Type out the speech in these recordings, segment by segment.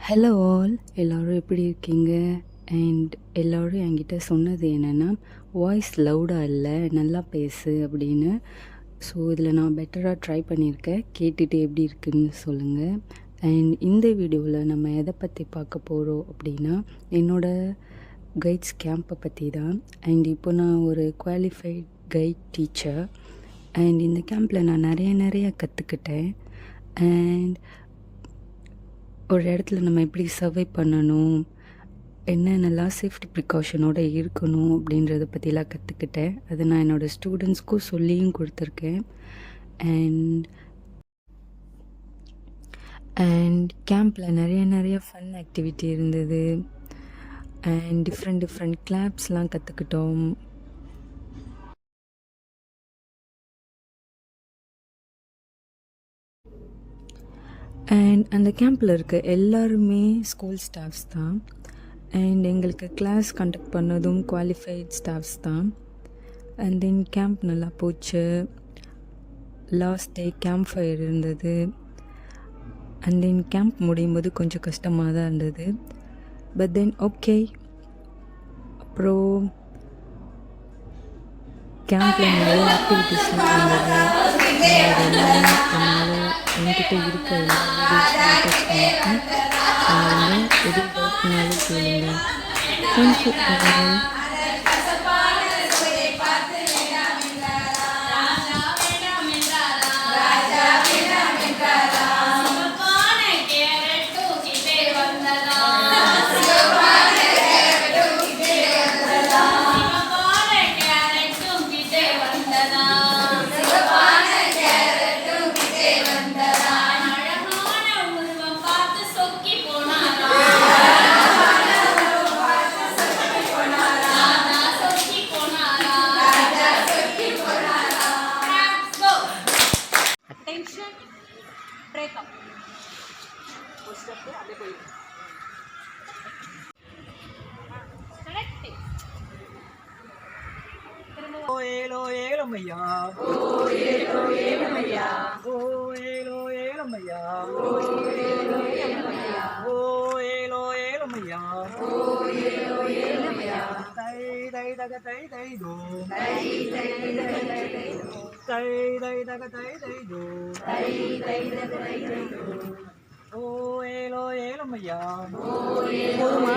Hello all, எல்லோரும் எப்படி இருக்கீங்க? அண்ட் எல்லோரும் என்கிட்ட சொன்னது என்னென்னா, வாய்ஸ் லவுடாக இல்லை, நல்லா பேசு அப்படின்னு. ஸோ இதில் நான் பெட்டராக ட்ரை பண்ணியிருக்கேன். கேட்டுட்டு எப்படி இருக்குன்னு சொல்லுங்கள். அண்ட் இந்த வீடியோவில் நம்ம எதை பற்றி பார்க்க போகிறோம் அப்படின்னா, என்னோடய கைட்ஸ் கேம்பை பற்றி தான். அண்ட் இப்போ நான் ஒரு குவாலிஃபைட் கைட் டீச்சர். அண்ட் இந்த கேம்பில் நான் நிறைய கற்றுக்கிட்டேன். அண்ட் ஒரு இடத்துல நம்ம எப்படி சர்வை பண்ணணும், என்னென்னலாம் சேஃப்டி ப்ரிகாஷனோடு இருக்கணும் அப்படின்றத பற்றிலாம் கற்றுக்கிட்டேன். அதை நான் என்னோடய ஸ்டூடெண்ட்ஸ்க்கும் சொல்லியும் கொடுத்துருக்கேன். அண்ட் கேம்பில் நிறைய ஃபன் ஆக்டிவிட்டி இருந்தது. அண்ட் டிஃப்ரெண்ட் கிளாப்ஸ்லாம் கற்றுக்கிட்டோம். அண்ட் அந்த கேம்பில் இருக்க எல்லாருமே ஸ்கூல் ஸ்டாஃப்ஸ் தான். அண்ட் எங்களுக்கு கிளாஸ் கண்டக்ட் பண்ணதும் குவாலிஃபைட் ஸ்டாஃப்ஸ் தான். அண்ட் தென் கேம்ப் நல்லா போச்சு. லாஸ்ட் டே கேம்ப் ஃபயர் இருந்தது. அண்ட் தென் கேம்ப் முடியும் போது கொஞ்சம் கஷ்டமாக தான் இருந்தது. But then okay. அப்புறம் கேம்பில் நிறைய ஆக்டிவிட்டீஸ்லாம் இருந்தது. என்கிட்ட இருக்க எல்லா வீடியோஸும் பண்ணியிருக்கேன். எது டவுட்னாலும் கேளுங்க. Thank you all. ஏலமையா தை தக தை தை தோ ஓ ஏலோ ஏலமையா போதுமா?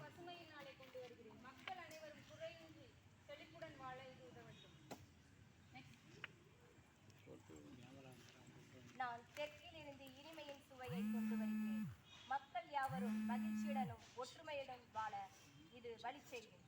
பசுமையினாலே கொண்டு வருகிறேன். மக்கள் அனைவரும் குறையின்றி செழிப்புடன் வாழ இது உதவட்டும். நான் தெற்கில் இருந்து இனிமையின் சுவையை கொண்டு வருகிறேன். மக்கள் யாவரும் மகிழ்ச்சியுடனும் ஒற்றுமையுடன் வாழ இது வழி செய்யும்.